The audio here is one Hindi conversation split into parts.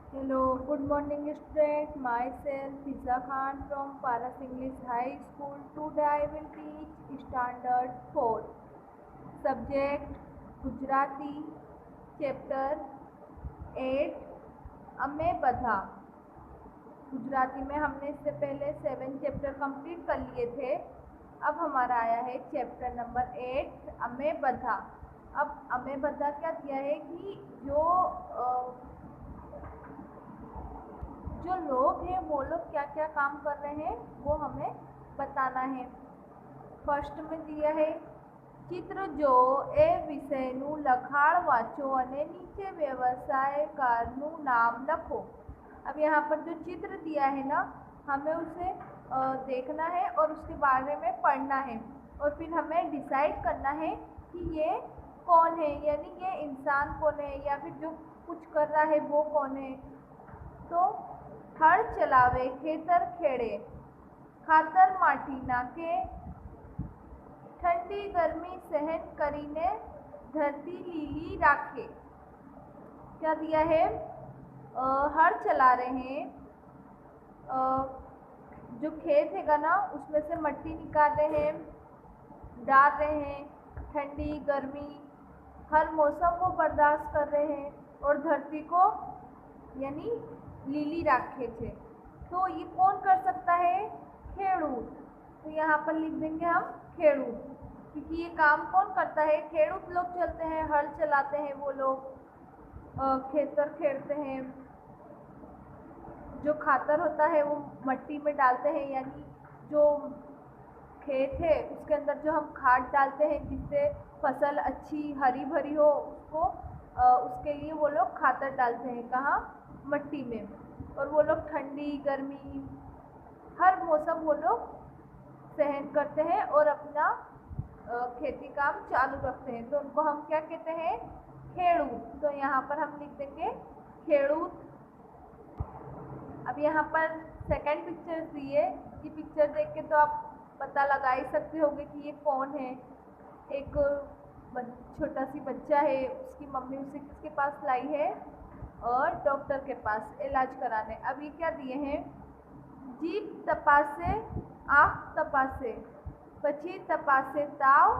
Hello, good morning student. Myself Fiza Khan from Paras English High School. Today I will teach Standard 4. Subject Gujarati. Chapter 8. अमे बधा। गुजराती में हमने इससे पहले 7 चैप्टर कंप्लीट कर लिए थे। अब हमारा आया है चैप्टर नंबर 8 अमे बधा। अब अमे बधा क्या दिया है कि जो लोग हैं वो लोग क्या क्या काम कर रहे हैं वो हमें बताना है। फर्स्ट में दिया है चित्र जो ए विषयનું લખાણ વાંચો અને નીચે व्यवसायकारનું नाम लखो। अब यहाँ पर जो चित्र दिया है ना, हमें उसे देखना है और उसके बारे में पढ़ना है और फिर हमें डिसाइड करना है कि ये कौन है, यानी ये इंसान कौन है या फिर जो कुछ कर रहा है वो कौन है। तो हल चलावे खेतर खेड़े, खातर माटी नाखे, ठंडी गर्मी सहन करीने धरती लीली राखे। क्या दिया है? हल चला रहे हैं, जो खेत हैगा ना उसमें से मट्टी निकाल रहे हैं, डाल रहे हैं, ठंडी गर्मी हर मौसम को बर्दाश्त कर रहे हैं और धरती को यानी लीली राखे थे। तो ये कौन कर सकता है? खेडूत। तो यहाँ पर लिख देंगे हम खेडूत, क्योंकि ये काम कौन करता है? खेडूत लोग चलते हैं, हल चलाते हैं, वो लोग खेतर खेड़ते हैं। जो खातर होता है वो मट्टी में डालते हैं, यानी जो खेत है उसके अंदर जो हम खाद डालते हैं जिससे फसल अच्छी हरी भरी हो, उसको उसके लिए वो लोग खातर डालते हैं। कहाँ? मट्टी में। और वो लोग ठंडी गर्मी हर मौसम वो लोग सहन करते हैं और अपना खेती काम चालू रखते हैं। तो उनको हम क्या कहते हैं? खेडूत। तो यहाँ पर हम लिख देंगे खेडूत। अब यहाँ पर सेकंड पिक्चर दी है। ये पिक्चर देख के तो आप पता लगा ही सकते होंगे कि ये कौन है। एक छोटा सी बच्चा है, उसकी मम्मी उसे किसके पास लाई है? और डॉक्टर के पास इलाज कराने। अब ये क्या दिए हैं? जीभ तपासे, आँख तपासे, પછી तपासे ताव,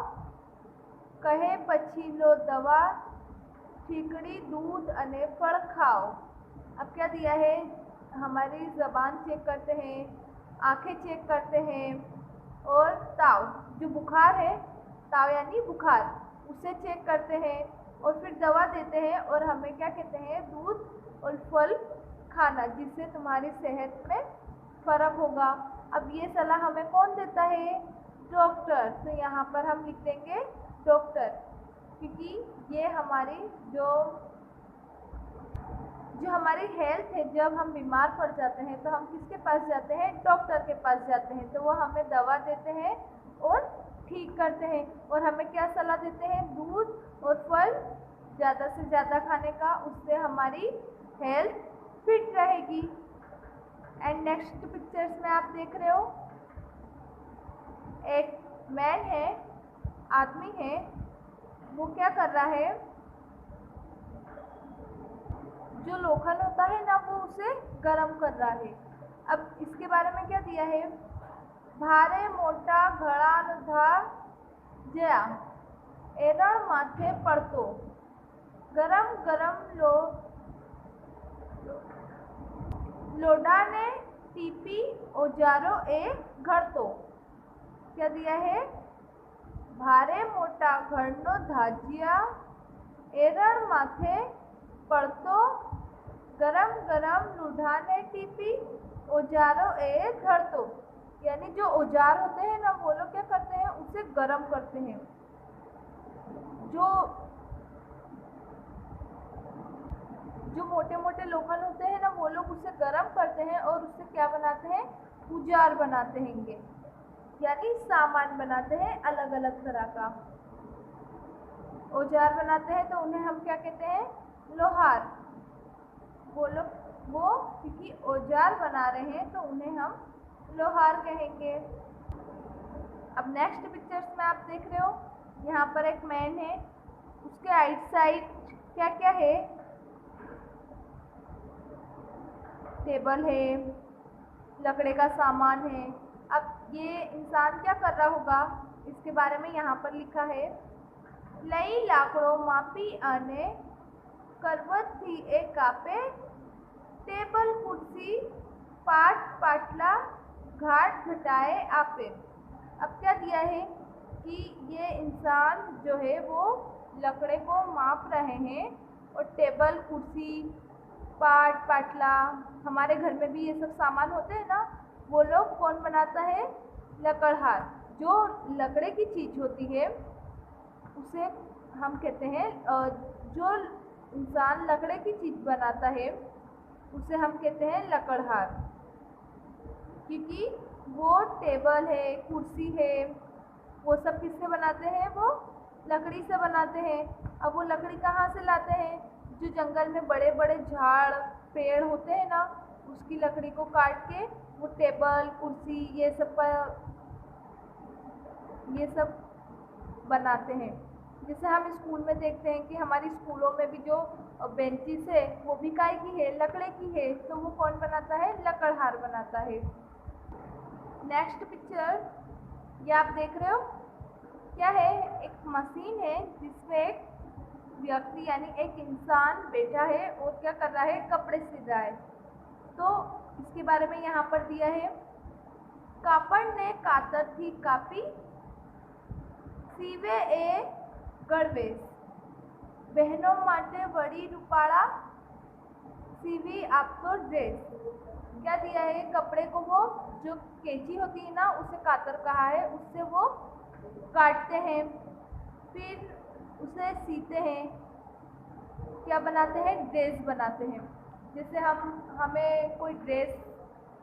कहे પછી लो दवा, ठीकड़ी दूध अने फल खाओ। अब क्या दिया है? हमारी ज़बान चेक करते हैं, आँखें चेक करते हैं और ताव, जो बुखार है, ताव यानी बुखार, उसे चेक करते हैं और फिर दवा देते हैं और हमें क्या कहते हैं? दूध और फल खाना, जिससे तुम्हारी सेहत में फ़र्क होगा। अब ये सलाह हमें कौन देता है? डॉक्टर। तो यहाँ पर हम लिख देंगे डॉक्टर, क्योंकि ये हमारी जो हमारी हेल्थ है, जब हम बीमार पड़ जाते हैं तो हम किसके पास जाते हैं? डॉक्टर के पास जाते हैं। तो वो हमें दवा देते हैं और ठीक करते हैं। और हमें क्या सलाह देते हैं? दूध और फल ज़्यादा से ज़्यादा खाने का, उससे हमारी हेल्थ फिट रहेगी। एंड नेक्स्ट पिक्चर्स में आप देख रहे हो, एक मैन है, आदमी है, वो क्या कर रहा है? जो लोखंड होता है ना, वो उसे गर्म कर रहा है। अब इसके बारे में क्या दिया है? भारे मोटा घड़ा था जया, एरण माथे पड़तो, गरम गरम लोडा ने टीपी ओजारो ए घड़तो। क्या दिया है? भारे मोटा घड़नो धाजिया, एरण माथे पड़तो, गरम गरम लूढ़ा ने टीपी औजारो ए धरतो। यानी जो औजार होते हैं ना, वो लोग क्या करते हैं? उसे गर्म करते हैं। जो मोटे मोटे लोखंड होते हैं ना, वो लोग उसे गर्म करते हैं और उससे क्या बनाते हैं? औजार बनाते हैं, यानी सामान बनाते हैं अलग अलग तरह का। औजार बनाते हैं तो उन्हें हम क्या कहते हैं? लोहार। वो क्योंकि औजार बना रहे हैं तो उन्हें हम लोहार कहेंगे। अब नेक्स्ट पिक्चर्स में आप देख रहे हो, यहाँ पर एक मैन है, उसके आइट साइड क्या क्या है? टेबल है, लकड़े का सामान है। अब ये इंसान क्या कर रहा होगा, इसके बारे में यहाँ पर लिखा है, लई लाकड़ो मापी अने करवत थी ए कापे, टेबल कुर्सी पाट पाटला घाट घटाए आपे। अब क्या दिया है कि ये इंसान जो है वो लकड़े को माप रहे हैं और टेबल कुर्सी पाट पाटला, हमारे घर में भी ये सब सामान होते हैं ना, वो लोग कौन बनाता है, लकड़हार। जो लकड़े की चीज़ होती है उसे हम कहते हैं, जो इंसान लकड़े की चीज़ बनाता है उसे हम कहते हैं लकड़हार, क्योंकि वो टेबल है, कुर्सी है, वो सब किससे बनाते हैं, वो लकड़ी से बनाते हैं। अब वो लकड़ी कहाँ से लाते हैं, जो जंगल में बड़े बड़े झाड़ पेड़ होते हैं ना, उसकी लकड़ी को काट के वो टेबल कुर्सी ये सब बनाते हैं। जैसे हम स्कूल में देखते हैं कि हमारी स्कूलों में भी जो बेंचेस है वो भी काय की है, लकड़े की है, तो वो कौन बनाता है, लकड़हार बनाता है। नेक्स्ट पिक्चर ये आप देख रहे हो, क्या है, एक मशीन है जिसमें एक व्यक्ति यानी एक इंसान बैठा है और क्या कर रहा है, कपड़े सिल रहा है। तो इसके बारे में यहाँ पर दिया है, कापड़ ने कातर थी कापी, सीवे ए गणवेश, बहनों माटे वड़ी रूपाड़ा, सीवी आप तो ड्रेस। क्या दिया है, कपड़े को वो जो कैंची होती है ना, उसे कातर कहा है, उससे वो काटते हैं, फिर उसे सीते हैं, क्या बनाते हैं, ड्रेस बनाते हैं। जैसे हमें कोई ड्रेस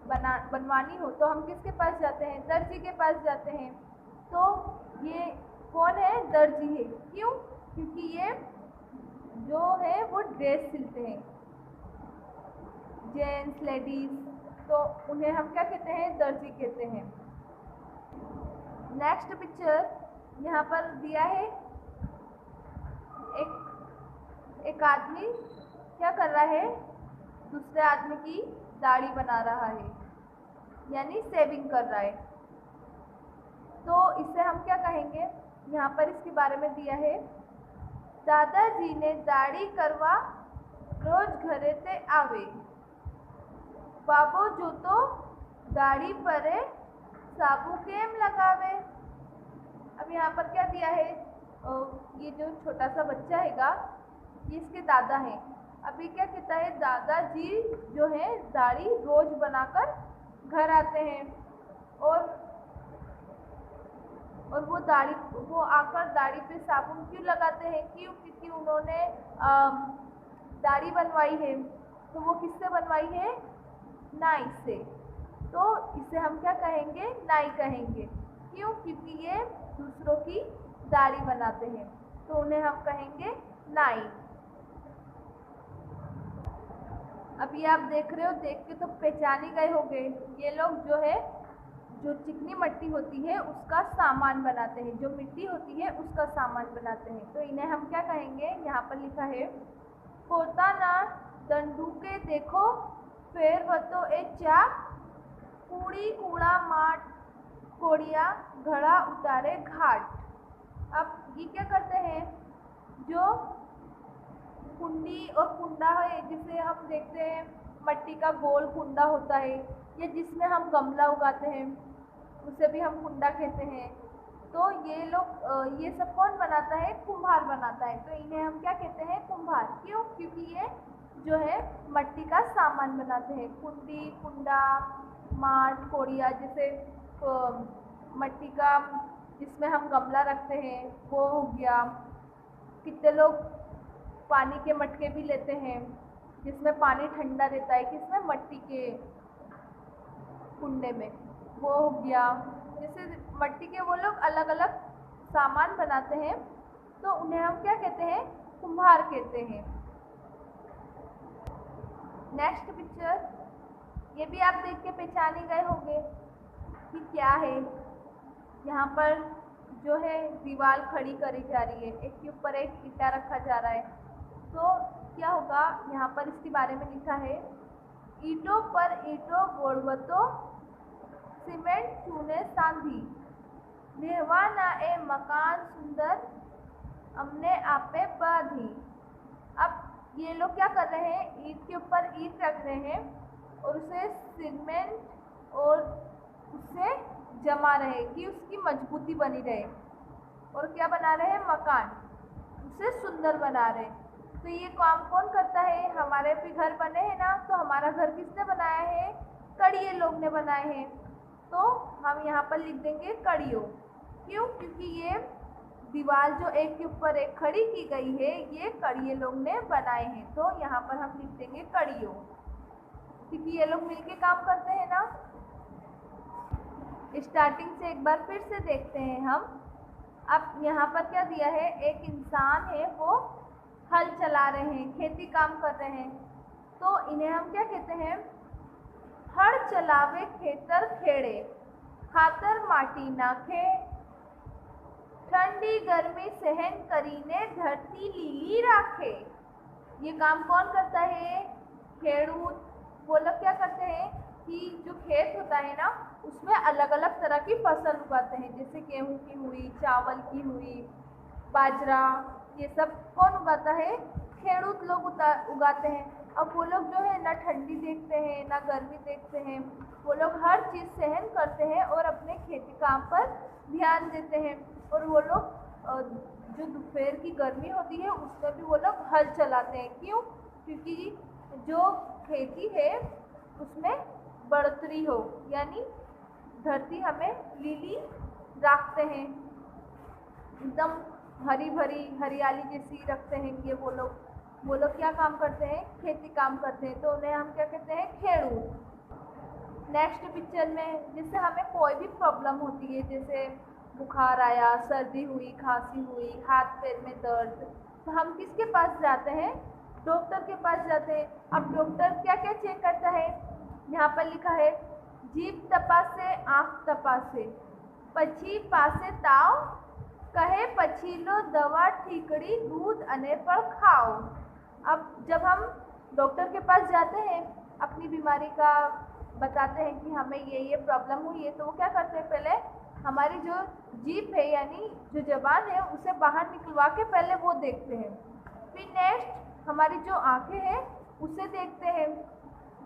बनवानी हो तो हम किसके पास जाते हैं, दर्जी के पास जाते हैं। तो ये कौन है, दर्जी है। क्यों, क्योंकि ये जो है वो ड्रेस सिलते हैं, जेंट्स लेडीज, तो उन्हें हम क्या कहते हैं, दर्जी कहते हैं। नेक्स्ट पिक्चर यहाँ पर दिया है, एक आदमी क्या कर रहा है, दूसरे आदमी की दाढ़ी बना रहा है, यानी सेविंग कर रहा है। तो इसे हम क्या कहेंगे, यहाँ पर इसके बारे में दिया है, दादाजी ने दाढ़ी करवा रोज घरे ते आवे, बाबो जो तो दाढ़ी परे साबु केम लगावे। अब यहाँ पर क्या दिया है, ये जो छोटा सा बच्चा हैगा ये इसके दादा हैं। अभी क्या कहता है, दादाजी जो है दाढ़ी रोज बनाकर घर आते हैं और वो आकर दाढ़ी पे साबुन क्यों लगाते हैं, क्यों, क्योंकि उन्होंने दाढ़ी बनवाई है। तो वो किससे बनवाई है, नाई से। तो इसे हम क्या कहेंगे, नाई कहेंगे। क्यों, क्योंकि ये दूसरों की दाढ़ी बनाते हैं, तो उन्हें हम कहेंगे नाई। अभी आप देख रहे हो, देख के तो पहचान ही गए होंगे, ये लोग जो है जो चिकनी मिट्टी होती है उसका सामान बनाते हैं, जो मिट्टी होती है उसका सामान बनाते हैं। तो इन्हें हम क्या कहेंगे, यहाँ पर लिखा है, पोता ना दंडू के देखो फिर वतो ए चा, कूड़ी कूड़ा माट कोड़िया घड़ा उतारे घाट। अब ये क्या करते हैं, जो कुंडी और कुंडा है, जिसे हम देखते हैं मट्टी का गोल कुंडा होता है, या जिसमें हम गमला उगाते हैं उसे भी हम कुंडा कहते हैं। तो ये लोग ये सब कौन बनाता है, कुम्हार बनाता है। तो इन्हें हम क्या कहते हैं, कुम्हार। क्यों, क्योंकि ये जो है मट्टी का सामान बनाते हैं, कुंडी कुंडा माट कोड़िया, जैसे मट्टी का जिसमें हम गमला रखते हैं वो हो गया। कितने लोग पानी के मटके भी लेते हैं जिसमें पानी ठंडा रहता है, किसमें, मट्टी के कुंडे में, वो हो गया। जैसे मट्टी के वो लोग अलग अलग सामान बनाते हैं, तो उन्हें हम क्या कहते हैं, कुम्हार कहते हैं। नेक्स्ट पिक्चर, ये भी आप देख के पहचान ही गए होंगे कि क्या है। यहाँ पर जो है दीवार खड़ी करी जा रही है, एक के ऊपर एक ईंटा रखा जा रहा है। तो क्या होगा, यहाँ पर इसके बारे में लिखा है, ईंटों पर ईंटों गोड़वतो, सीमेंट चूने सांधी, नेहवाना ए मकान सुंदर, हमने आपे बांधी। अब ये लोग क्या कर रहे हैं, ईंट के ऊपर ईंट रख रहे हैं और उसे सीमेंट और उससे जमा रहे कि उसकी मजबूती बनी रहे, और क्या बना रहे हैं, मकान, उसे सुंदर बना रहे हैं। तो ये काम कौन करता है, हमारे भी घर बने हैं ना, तो हमारा घर किसने बनाया है, कड़िए लोग ने बनाए हैं। तो हम यहाँ पर लिख देंगे कड़ियों। क्यों, क्योंकि ये दीवार जो एक के ऊपर एक खड़ी की गई है, ये कड़िए लोग ने बनाए हैं, तो यहाँ पर हम लिख देंगे कड़ियों, क्योंकि ये लोग मिलके काम करते हैं ना। स्टार्टिंग से एक बार फिर से देखते हैं हम। अब यहाँ पर क्या दिया है, एक इंसान है, वो हल चला रहे हैं, खेती काम कर रहे हैं, तो इन्हें हम क्या कहते हैं, हड़ चलावे खेतर खेड़े, खातर माटी नाखे, ठंडी गर्मी सहन करीने धरती लीली राखे। ये काम कौन करता है, खेड़ूत। वो लोग क्या करते हैं कि जो खेत होता है ना, उसमें अलग अलग तरह की फसल उगाते हैं, जैसे गेहूं की हुई, चावल की हुई, बाजरा, ये सब कौन उगाता है, खेड़ूत लोग उगाते हैं। अब वो लोग जो है ना ठंडी देखते हैं ना गर्मी देखते हैं, वो लोग हर चीज़ सहन करते हैं और अपने खेती काम पर ध्यान देते हैं। और वो लोग जो दोपहर की गर्मी होती है उसमें भी वो लोग हल चलाते हैं। क्यों, क्योंकि जो खेती है उसमें बढ़ोतरी हो, यानी धरती हमें लीली रखते हैं, एकदम हरी भरी हरियाली जैसी रखते हैं। कि वो लोग क्या काम करते हैं, खेती काम करते हैं, तो उन्हें हम क्या कहते हैं, खेड़ूत। नेक्स्ट पिक्चर में जैसे हमें कोई भी प्रॉब्लम होती है, जैसे बुखार आया, सर्दी हुई, खांसी हुई, हाथ पैर में दर्द, तो हम किसके पास जाते हैं, डॉक्टर के पास जाते हैं। अब डॉक्टर क्या क्या चेक करता है, यहाँ पर लिखा है, जीभ तपासे आँख तपासे, पछी पासे ताव, कहे पछीलो दवा ठीकड़ी दूध अने पर खाओ। अब जब हम डॉक्टर के पास जाते हैं, अपनी बीमारी का बताते हैं कि हमें ये प्रॉब्लम हुई है, तो वो क्या करते हैं, पहले हमारी जो जीभ है यानी जो जबान है उसे बाहर निकलवा के पहले वो देखते हैं। फिर नेक्स्ट हमारी जो आंखें हैं उसे देखते हैं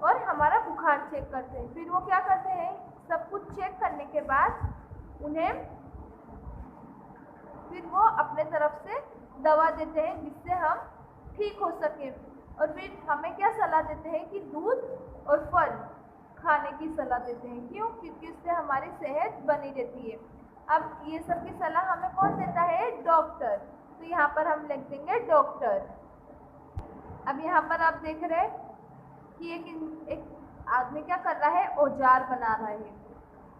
और हमारा बुखार चेक करते हैं। फिर वो क्या करते हैं, सब कुछ चेक करने के बाद उन्हें फिर वो अपने तरफ से दवा देते हैं जिससे हम ठीक हो सके। और फिर हमें क्या सलाह देते हैं कि दूध और फल खाने की सलाह देते हैं। क्यों, क्योंकि उससे हमारी सेहत बनी रहती है। अब ये सब की सलाह हमें कौन देता है, डॉक्टर। तो यहाँ पर हम लिख देंगे डॉक्टर। अब यहाँ पर आप देख रहे हैं कि एक आदमी क्या कर रहा है, औजार बना रहा है।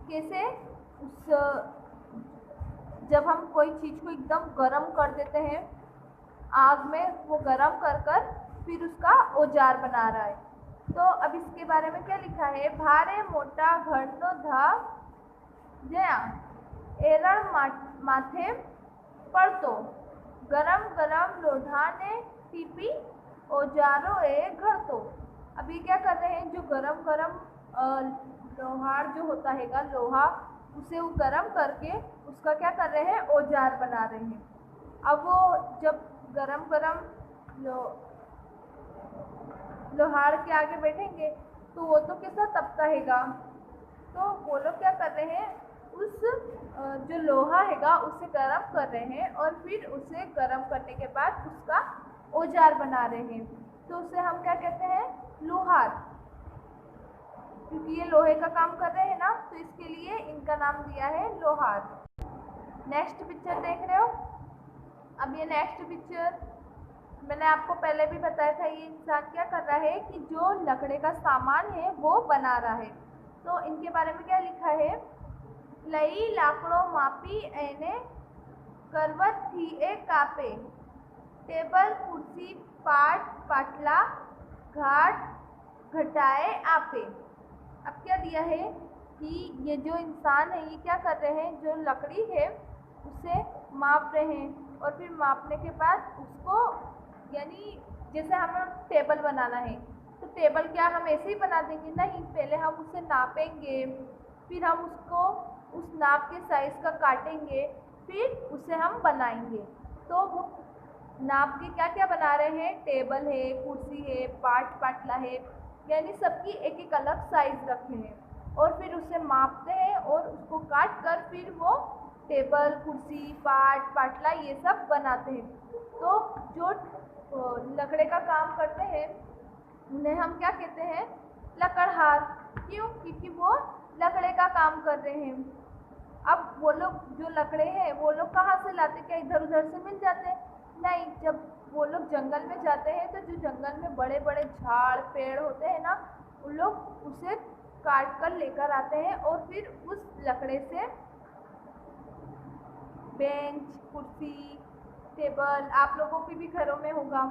कैसे, जब हम कोई चीज़ को एकदम गर्म कर देते हैं आग में, वो गर्म कर कर फिर उसका औजार बना रहा है। तो अब इसके बारे में क्या लिखा है, भारे मोटा घड़नो धा जया एरण माथे पड़तो, गरम गरम लोढ़ाने टीपी औजारों ए घड़तो। अभी क्या कर रहे हैं, जो गरम गरम लोहार जो होता हैगा, लोहा, उसे वो गरम करके उसका क्या कर रहे हैं, औजार बना रहे हैं। अब वो जब गरम गरम लोहार के आगे बैठेंगे तो वो तो कैसा तपता हैगा, तो वो लोग क्या कर रहे हैं, उस जो लोहा हैगा उसे गरम कर रहे हैं और फिर उसे गरम करने के बाद उसका औजार बना रहे हैं। तो उसे हम क्या कहते हैं, लोहार। क्योंकि ये लोहे का काम कर रहे हैं ना, तो इसके लिए इनका नाम दिया है लोहार। नेक्स्ट पिक्चर देख रहे हो। अब ये नेक्स्ट पिक्चर मैंने आपको पहले भी बताया था, ये इंसान क्या कर रहा है कि जो लकड़े का सामान है वो बना रहा है। तो इनके बारे में क्या लिखा है, लई लाकड़ो मापी एने करवत थी ए कापे, टेबल कुर्सी पाट पाटला घाट घटाए आपे। अब क्या दिया है कि ये जो इंसान है ये क्या कर रहे हैं, जो लकड़ी है उसे माप रहे हैं और फिर मापने के बाद उसको, यानी जैसे हमें टेबल बनाना है तो टेबल क्या हम ऐसे ही बना देंगे? नहीं, पहले हम उसे नापेंगे, फिर हम उसको उस नाप के साइज़ का काटेंगे, फिर उसे हम बनाएंगे। तो वो नाप के क्या क्या बना रहे हैं? टेबल है, कुर्सी है, पाटला है, यानी सबकी एक एक अलग साइज़ रखे हैं और फिर उसे मापते हैं और उसको काट कर फिर वो टेबल, कुर्सी, पाटला ये सब बनाते हैं। तो जो लकड़े का काम करते हैं उन्हें हम क्या कहते हैं? लकड़हार। क्यों? क्योंकि वो लकड़े का काम कर रहे हैं। अब वो लोग जो लकड़े हैं वो लोग कहाँ से लाते? क्या इधर उधर से मिल जाते? नहीं, जब वो लोग जंगल में जाते हैं तो जो जंगल में बड़े बड़े झाड़ पेड़ होते हैं ना, उन लोग उसे काट कर लेकर आते हैं और फिर उस लकड़े से बेंच, कुर्सी, टेबल, आप लोगों के भी घरों में होगा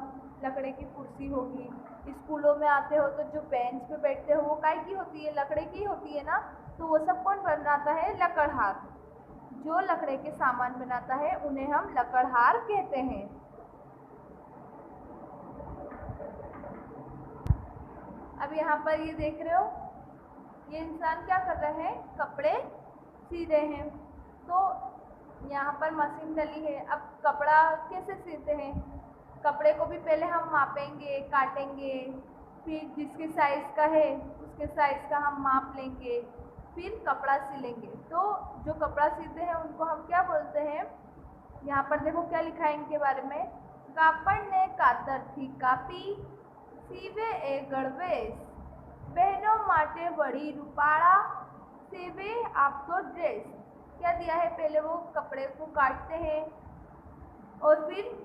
लकड़े की कुर्सी होगी। स्कूलों में आते हो तो जो बेंच पे बैठते हो वो काहे की होती है? लकड़े की होती है ना। तो वो सब कौन बनाता है? लकड़हार। जो लकड़े के सामान बनाता है उन्हें हम लकड़हार कहते हैं। अब यहाँ पर ये देख रहे हो, ये इंसान क्या कर रहे हैं? कपड़े सी रहे हैं। तो यहाँ पर मशीन डली है। अब कपड़ा कैसे सीते हैं? कपड़े को भी पहले हम मापेंगे, काटेंगे, फिर जिसके साइज़ का है उसके साइज़ का हम माप लेंगे, फिर कपड़ा सिलेंगे। तो जो कपड़ा सीते हैं उनको हम क्या बोलते हैं? यहाँ पर देखो क्या लिखा है इनके बारे में। कापड़ने कातरथी कापी, सीवे ए गणवेश, बहनों माटे बड़ी रूपाड़ा, सीवे आपको ड्रेस। क्या दिया है? पहले वो कपड़े को काटते हैं और फिर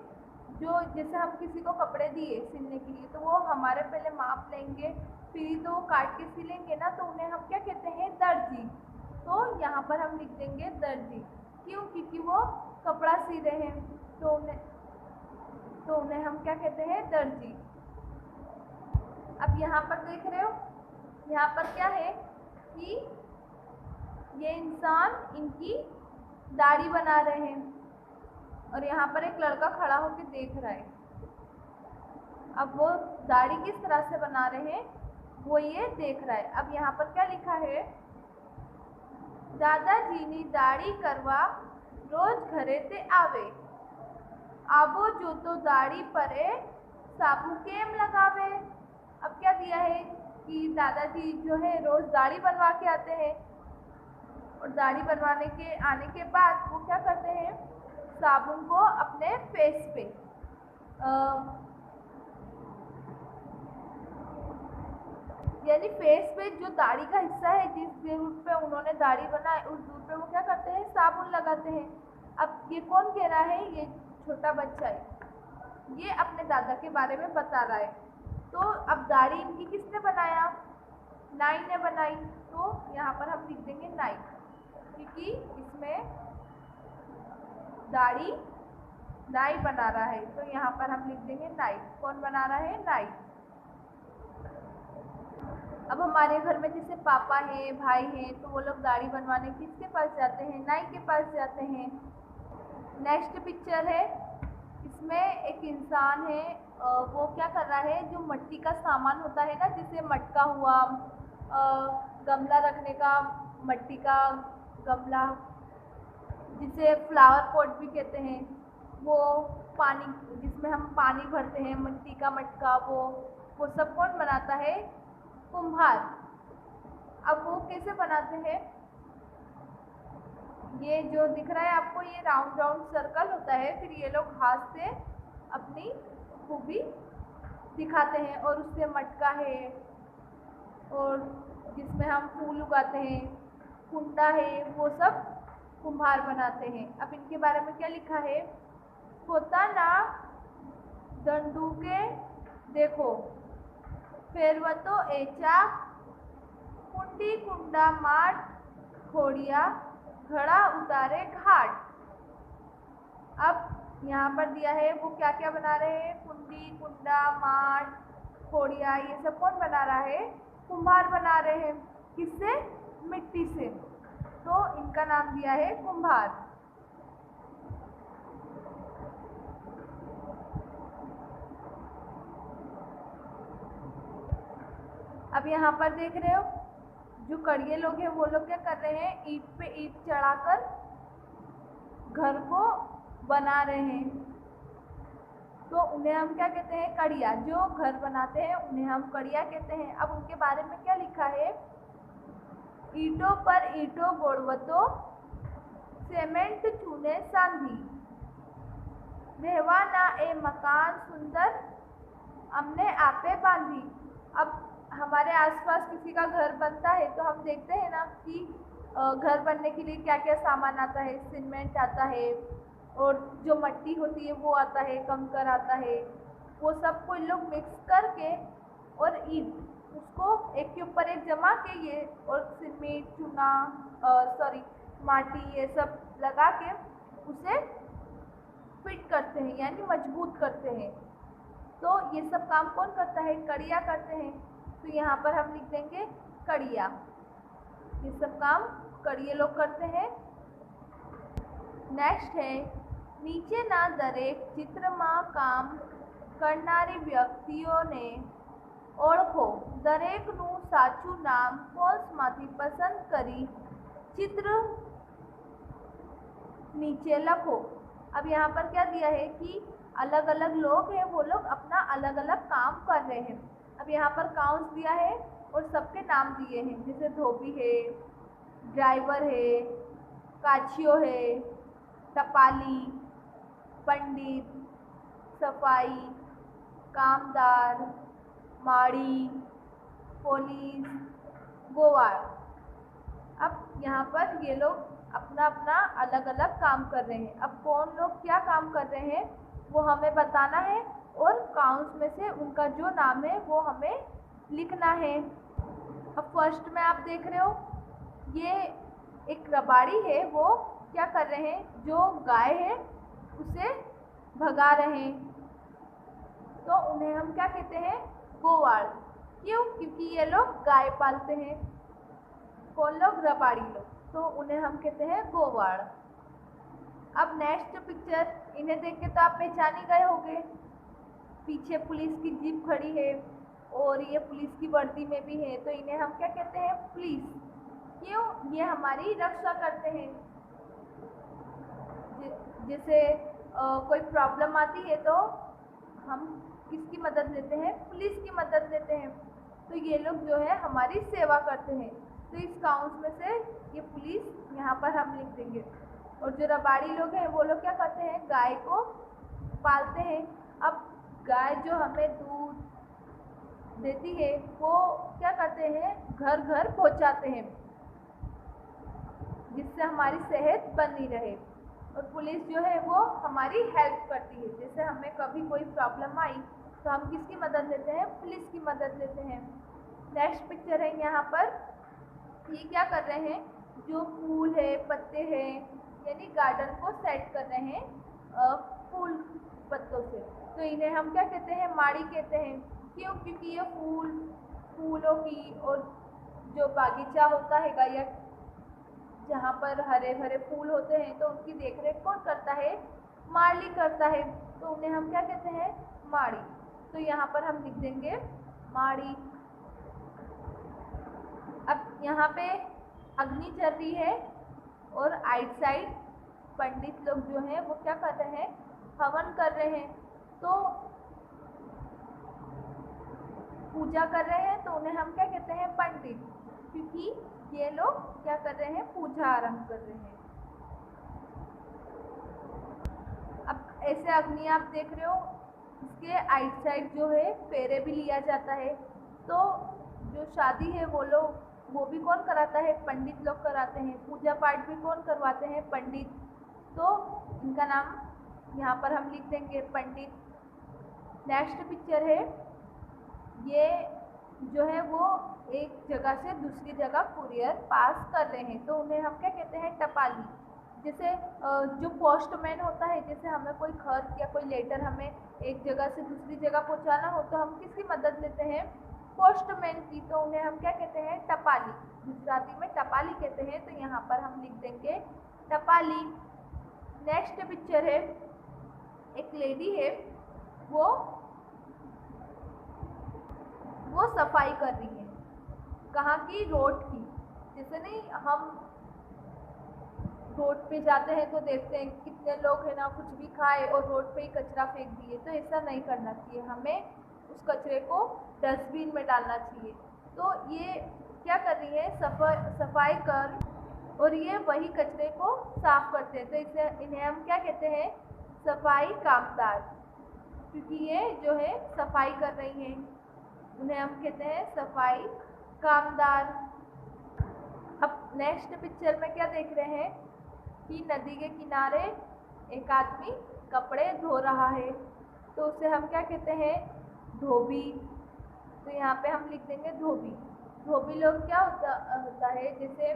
जो जैसे हम किसी को कपड़े दिए सिलने के लिए तो वो हमारे पहले माप लेंगे, फिर तो वो काट के सिलेंगे ना, तो उन्हें हम क्या कहते हैं? दर्जी। तो यहाँ पर हम लिख देंगे दर्जी। क्यों? क्योंकि वो कपड़ा सी रहे हैं तो उन्हें हम क्या कहते हैं? दर्जी। अब यहाँ पर देख रहे हो, यहाँ पर क्या है कि ये इंसान इनकी दाढ़ी बना रहे हैं और यहाँ पर एक लड़का खड़ा होकर देख रहा है। अब वो दाढ़ी किस तरह से बना रहे हैं वो ये देख रहा है। अब यहाँ पर क्या लिखा है? दादाजी नी दाढ़ी करवा रोज घरे ते आवे, आबो जो तो दाढ़ी परे साबु केम लगावे। अब क्या दिया है कि दादाजी जो है रोज दाढ़ी बनवा के आते हैं और दाढ़ी बनवाने के आने के बाद वो क्या करते हैं? साबुन को अपने फेस पे यानी फेस पे जो दाढ़ी का हिस्सा है, जिस दूर पे उन्होंने दाढ़ी बनाई उस दूर पे वो क्या करते हैं? साबुन लगाते हैं। अब ये कौन कह रहा है? ये छोटा बच्चा है, ये अपने दादा के बारे में बता रहा है। तो अब दाढ़ी इनकी किसने बनाया? नाई ने बनाई। तो यहाँ पर हम लिख देंगे नाई, क्योंकि इसमें दाढ़ी नाई बना रहा है। तो यहाँ पर हम लिख देंगे नाई। कौन बना रहा है? नाई। अब हमारे घर में जैसे पापा हैं, भाई हैं, तो वो लोग दाढ़ी बनवाने किसके पास जाते हैं? नाई के पास जाते हैं। नेक्स्ट पिक्चर है, इसमें एक इंसान है, वो क्या कर रहा है? जो मिट्टी का सामान होता है ना, जैसे मटका हुआ, गमला रखने का मिट्टी का गमला, जिसे फ्लावर पॉट भी कहते हैं, वो पानी जिसमें हम पानी भरते हैं, मिट्टी का मटका, वो सब कौन बनाता है? कुम्हार। अब वो कैसे बनाते हैं? ये जो दिख रहा है आपको, ये राउंड राउंड सर्कल होता है, फिर ये लोग हाथ से अपनी खूबी दिखाते हैं और उससे मटका है और जिसमें हम फूल उगाते हैं, कुंडा है, वो सब कुम्हार बनाते हैं। अब इनके बारे में क्या लिखा है? होता ना दंडूके देखो, फेरवतो एचा, कुंडी कुंडा माट खोड़िया, घड़ा उतारे घाट। अब यहाँ पर दिया है वो क्या क्या बना रहे हैं? कुंडी, कुंडा, माट, खोड़िया, ये सब कौन बना रहा है? कुम्हार बना रहे हैं। किससे? मिट्टी से। तो इनका नाम दिया है कुम्हार। अब यहाँ पर देख रहे हो जो कड़िए लोग हैं वो लोग क्या कर रहे हैं, ईंट पे ईंट चढ़ाकर घर को बना रहे हैं। तो उन्हें हम क्या कहते हैं, कड़िया। जो घर बनाते हैं उन्हें हम कड़िया कहते हैं। अब उनके बारे में क्या लिखा है, ईंटों पर ईंटों गोड़वतो, सीमेंट चूने सांधी, रहवा ना ए मकान सुंदर, हमने आपे बांधी। अब हमारे आसपास किसी का घर बनता है तो हम देखते हैं ना कि घर बनने के लिए क्या क्या सामान आता है। सीमेंट आता है और जो मिट्टी होती है वो आता है, कंकड़ आता है, वो सब को लोग मिक्स करके और ईंट उसको एक के ऊपर एक जमा के ये और सीमेंट चूना माटी ये सब लगा के उसे फिट करते हैं यानी मजबूत करते हैं। तो ये सब काम कौन करता है, कड़िया करते हैं। तो यहाँ पर हम लिख देंगे कड़िया। ये सब काम कड़िए लोग करते हैं। नेक्स्ट है, नीचे ना दरेक चित्રમાં કામ કરનારી વ્યક્તિઓને ઓળખો, દરેકનું સાચું નામ કૌંસમાંથી પસંદ કરી चित्र नीचे लिखो। अब यहाँ पर क्या दिया है कि अलग अलग लोग हैं, वो लोग अपना अलग अलग काम कर रहे हैं। अब यहाँ पर काउंस दिया है और सबके नाम दिए हैं, जैसे धोबी है, ड्राइवर है, काछियो है, टपाली, पंडित, सफाई, कामदार, माड़ी, पुलिस, गोवाड़। अब यहाँ पर ये लोग अपना अपना अलग अलग काम कर रहे हैं। अब कौन लोग क्या काम कर रहे हैं वो हमें बताना है और काउंस में से उनका जो नाम है वो हमें लिखना है। अब फर्स्ट में आप देख रहे हो ये एक रबाड़ी है, वो क्या कर रहे हैं, जो गाय है उसे भगा रहे हैं। तो उन्हें हम क्या कहते हैं, गोवाड़। क्यों, क्योंकि ये लोग गाय पालते हैं। कौन लोग, रबाड़ी लोग, तो उन्हें हम कहते हैं गोवाड़। अब नेक्स्ट पिक्चर, इन्हें देख के तो आप पहचान ही गए होंगे। पीछे पुलिस की जीप खड़ी है और ये पुलिस की वर्दी में भी है, तो इन्हें हम क्या कहते हैं, पुलिस। क्यों, ये हमारी रक्षा करते हैं। जैसे कोई प्रॉब्लम आती है तो हम किसकी मदद लेते हैं, पुलिस की मदद लेते हैं। तो ये लोग जो है हमारी सेवा करते हैं। तो इस काउंस में से ये पुलिस यहाँ पर हम लिख देंगे। और जो रबाड़ी लोग हैं वो लोग क्या करते हैं, गाय को पालते हैं। अब गाय जो हमें दूध देती है वो क्या करते हैं, घर घर पहुँचाते हैं, जिससे हमारी सेहत बनी रहे। और पुलिस जो है वो हमारी हेल्प करती है। जैसे हमें कभी कोई प्रॉब्लम आई तो हम किसकी मदद लेते हैं, पुलिस की मदद लेते हैं। नेक्स्ट पिक्चर है यहाँ पर, ये क्या कर रहे हैं, जो फूल है, पत्ते हैं, यानी गार्डन को सेट कर रहे हैं फूल पत्तों से। तो इन्हें हम क्या कहते हैं, माड़ी कहते हैं। क्यों, क्योंकि ये फूलों की और जो बागीचा होता है या जहाँ पर हरे भरे फूल होते हैं तो उनकी देखरेख कौन करता है, माली करता है। तो उन्हें हम क्या कहते हैं, माड़ी। तो यहाँ पर हम लिख देंगे माड़ी। अब यहाँ पे अग्नि चल रही है और आइट साइड पंडित लोग जो हैं वो क्या कर रहे हैं, हवन कर रहे हैं। तो पूजा कर रहे हैं तो उन्हें हम क्या कहते हैं, पंडित, क्योंकि ये लोग क्या कर रहे हैं, पूजा आरंभ कर रहे हैं। अब ऐसे अग्नि आप देख रहे हो, इसके आइट साइड जो है फेरे भी लिया जाता है। तो जो शादी है वो भी कौन कराता है, पंडित लोग कराते हैं। पूजा पाठ भी कौन करवाते हैं, पंडित। तो इनका नाम यहाँ पर हम लिख देंगे, पंडित। नेक्स्ट पिक्चर है, ये जो है वो एक जगह से दूसरी जगह कुरियर पास कर रहे हैं, तो उन्हें हम क्या कहते हैं, टपाली। जैसे जो पोस्टमैन होता है, जैसे हमें कोई खत या कोई लेटर हमें एक जगह से दूसरी जगह पहुंचाना हो तो हम किसकी मदद लेते हैं, पोस्टमैन की। तो उन्हें हम क्या कहते हैं, टपाली। गुजराती में टपाली कहते हैं। तो यहाँ पर हम लिख देंगे टपाली। नेक्स्ट पिक्चर है, एक लेडी है, वो सफाई कर रही है। कहाँ की, रोड की। जैसे नहीं हम रोड पे जाते हैं तो देखते हैं कितने लोग हैं ना कुछ भी खाए और रोड पे ही कचरा फेंक दिए, तो ऐसा नहीं करना चाहिए, हमें उस कचरे को डस्टबिन में डालना चाहिए। तो ये क्या कर रही है, सफाई कर, और ये वही कचरे को साफ करते हैं, तो इसे इन्हें हम क्या कहते हैं, सफाई कामदार, क्योंकि ये जो है सफाई कर रही हैं, उन्हें हम कहते हैं सफाई कामदार। अब नेक्स्ट पिक्चर में क्या देख रहे हैं कि नदी के किनारे एक आदमी कपड़े धो रहा है, तो उसे हम क्या कहते हैं, धोबी। तो यहाँ पे हम लिख देंगे धोबी। धोबी लोग क्या होता है, जैसे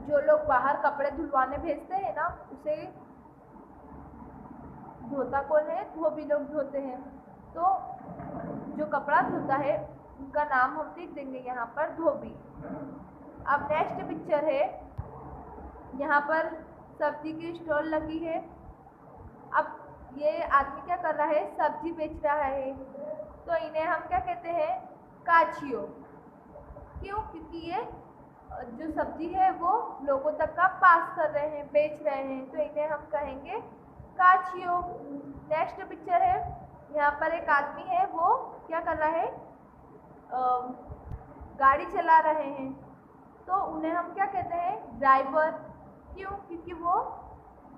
जो लोग बाहर कपड़े धुलवाने भेजते हैं ना, उसे धोता कौन है, धोबी लोग धोते हैं। तो जो कपड़ा धोता है उनका नाम हम लिख देंगे यहाँ पर धोबी। अब नेक्स्ट पिक्चर है, यहाँ पर सब्जी की स्टॉल लगी है। अब ये आदमी क्या कर रहा है, सब्जी बेच रहा है, तो इन्हें हम क्या कहते हैं, काचियो। क्यों, क्योंकि ये जो सब्जी है वो लोगों तक का पास कर रहे हैं, बेच रहे हैं, तो इन्हें हम कहेंगे काचियो। नेक्स्ट पिक्चर है, यहाँ पर एक आदमी है, वो क्या कर रहा है, गाड़ी चला रहे हैं, तो उन्हें हम क्या कहते हैं, ड्राइवर। क्यों, क्योंकि वो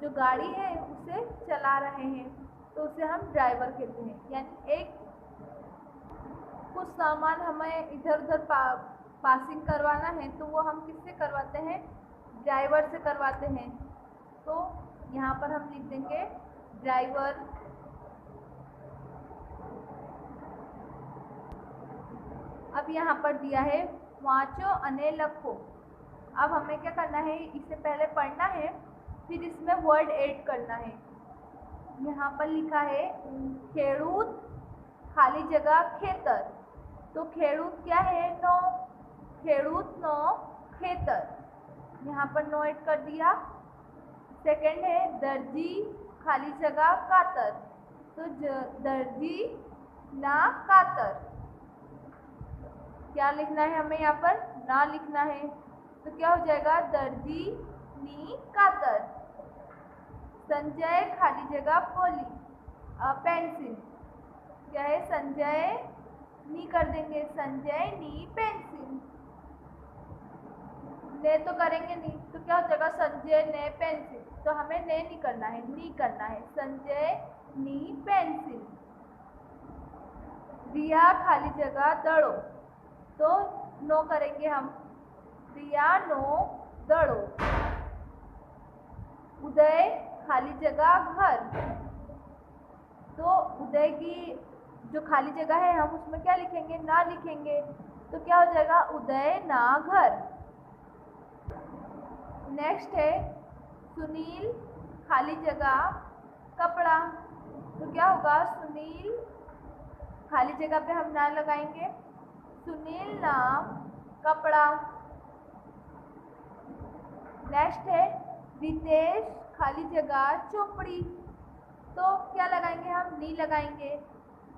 जो गाड़ी है उसे चला रहे हैं, तो उसे हम ड्राइवर कहते हैं। यानी एक कुछ सामान हमें इधर उधर पासिंग करवाना है, तो वो हम किससे करवाते हैं, ड्राइवर से करवाते हैं, तो यहाँ पर हम लिख देंगे ड्राइवर। अब यहाँ पर दिया है वाचो अने लखो। अब हमें क्या करना है, इसे पहले पढ़ना है, फिर इसमें वर्ड ऐड करना है। यहाँ पर लिखा है खेड़ूत खाली जगह खेतर, तो खेड़ूत क्या है, नो, खेड़ूत नो खेतर, यहाँ पर नो ऐड कर दिया। सेकंड है दर्जी खाली जगह कातर, तो दर्जी ना कातर, क्या लिखना है हमें, यहाँ पर ना लिखना है, तो क्या हो जाएगा, दर्जी नी कातर। संजय खाली जगह पोली पेंसिल, क्या है, संजय नी कर देंगे, संजय नी पेंसिल। ने तो करेंगे नहीं, तो क्या हो जाएगा, संजय ने पेंसिल, तो हमें ने नहीं करना है, नी करना है, संजय नी पेंसिल। रिया खाली जगह दड़ो, तो नो करेंगे हम, रिया नो दड़ो। उदय खाली जगह घर, तो उदय की जो खाली जगह है हम उसमें क्या लिखेंगे, ना लिखेंगे, तो क्या हो जाएगा, उदय ना घर। नेक्स्ट है सुनील खाली जगह कपड़ा, तो क्या होगा, सुनील खाली जगह पे हम ना लगाएंगे, सुनील नाम कपड़ा। नेक्स्ट है रितेश खाली जगह चोपड़ी, तो क्या लगाएंगे हम, नी लगाएंगे,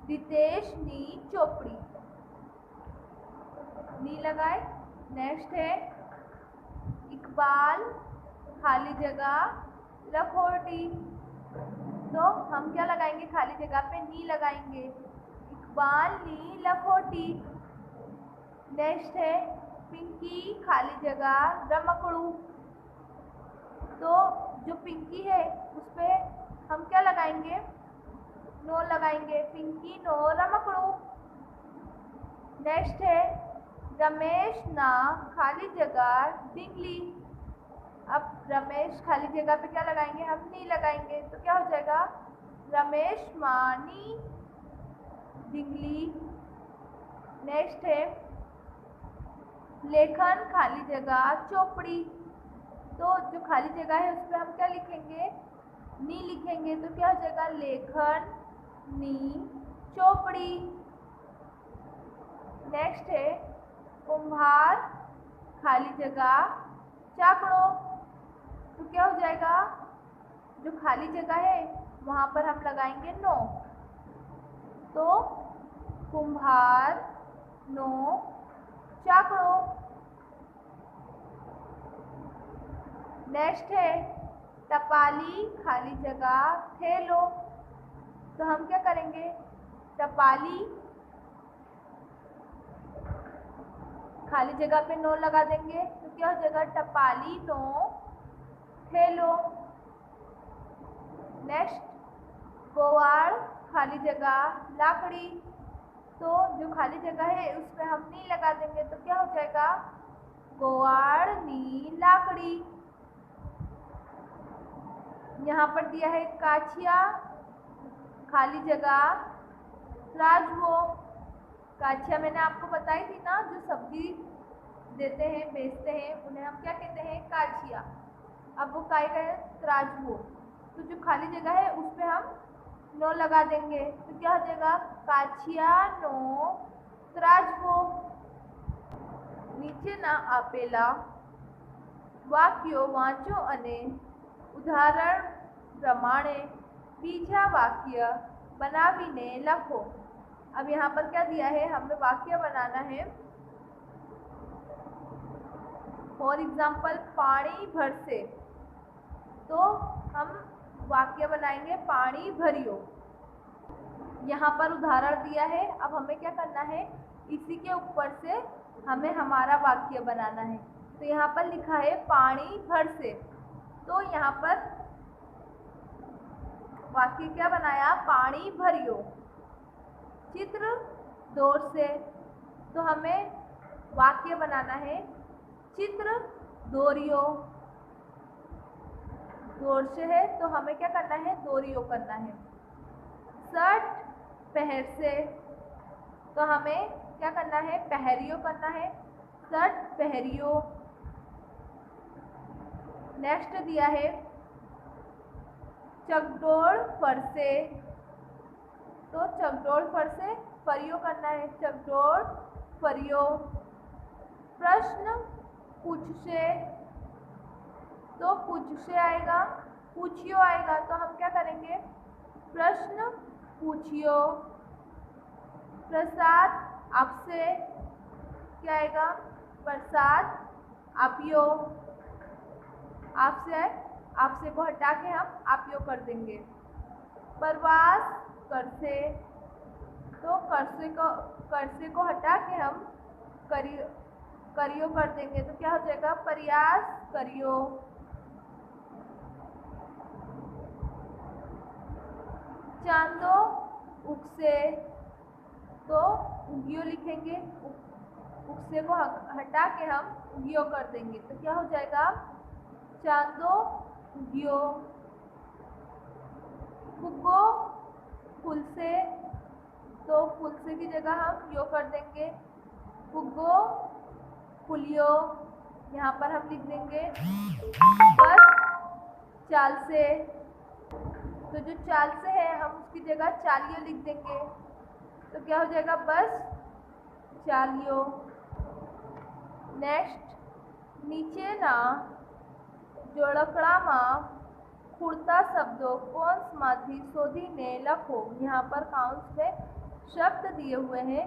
रितेश नी चोपड़ी, नी लगाए। नेक्स्ट है इकबाल खाली जगह लखोटी, तो हम क्या लगाएंगे, खाली जगह पे नी लगाएंगे, इकबाल नी लखोटी। नेक्स्ट है पिंकी खाली जगह रमकड़ू, तो जो पिंकी है उस पर हम क्या लगाएंगे, नो लगाएंगे, पिंकी नो रमकड़ू। नेक्स्ट है रमेश ना खाली जगह डिंगली, अब रमेश खाली जगह पे क्या लगाएंगे, हम नी लगाएंगे, तो क्या हो जाएगा, रमेश मानी डिंगली। नेक्स्ट है लेखन खाली जगह चोपड़ी, तो जो खाली जगह है उस पर हम क्या लिखेंगे, नी लिखेंगे, तो क्या हो जाएगा, लेखन नी चोपड़ी। नेक्स्ट है कुम्हार खाली जगह चाकड़ो, तो क्या हो जाएगा, जो खाली जगह है वहाँ पर हम लगाएंगे नो, तो कुम्हार नो चाकड़ो। नेक्स्ट है टपाली खाली जगह थैलो। तो हम क्या करेंगे, टपाली खाली जगह पे नो लगा देंगे तो क्या हो जाएगा, टपाली नो थैलो। नेक्स्ट गोवाड़ खाली जगह लाकड़ी। तो जो खाली जगह है उस पर हम नी लगा देंगे तो क्या हो जाएगा, गोवाड़ नी लाकड़ी। यहाँ पर दिया है काछिया खाली जगह राजवो। काछिया मैंने आपको बताई थी ना, जो सब्जी देते हैं बेचते हैं उन्हें हम क्या कहते हैं, काछिया। अब वो काय का है, त्राजवो। तो जो खाली जगह है उस पे हम नो लगा देंगे तो क्या हो जाएगा, काछिया नो त्राजवो। નીચે ના આપેલા વાક્યો વાંચો અને ઉદાહરણ પ્રમાણે બીજા વાક્ય बनावीने लखो। अब यहाँ पर क्या दिया है, हमें वाक्य बनाना है। फॉर एग्जाम्पल पानी भर से, तो हम वाक्य बनाएंगे पानी भरियो। यहाँ पर उदाहरण दिया है, अब हमें क्या करना है, इसी के ऊपर से हमें हमारा वाक्य बनाना है। तो यहाँ पर लिखा है पानी भर से, तो यहाँ पर वाक्य क्या बनाया, पानी भरियो। चित्र दौर से, तो हमें वाक्य बनाना है चित्र दोरियो। दौर से है तो हमें क्या करना है, दोरियो करना है। शर्ट पहर से, तो हमें क्या करना है, पहरियो करना है, शर्ट पहरियो। नेक्स्ट दिया है चकडोल फर से, तो चकडोल फर से फरियो करना है, चकडोल फरियो। प्रश्न पूछ से, तो पूछ से आएगा, पूछियो आएगा, तो हम क्या करेंगे, प्रश्न पूछियो। प्रसाद आपसे, क्या आएगा, प्रसाद आपियो। आपसे है, आपसे को हटा के हम आपियो कर देंगे। प्रवास कर से, तो कर से को हटा के हम करियो कर देंगे तो क्या हो जाएगा, प्रयास करियो। चांदो उगसे, तो उगियो लिखेंगे, उगसे को हटा के हम उगियो कर देंगे तो क्या हो जाएगा, चांदो उगियो। फुग्गो फूल से, तो फूल से की जगह हम यो कर देंगे, फुग्गो फुलियो। यहाँ पर हम लिख देंगे बस चाल से, तो जो चाल से है हम उसकी जगह चालियो लिख देंगे तो क्या हो जाएगा, बस चालियो। नेक्स्ट नीचे ना जोड़कड़ाમાં ખૂળતા शब्दों कौंसમાંથી શોધીને લખो। यहाँ पर काउंस में शब्द दिए हुए हैं,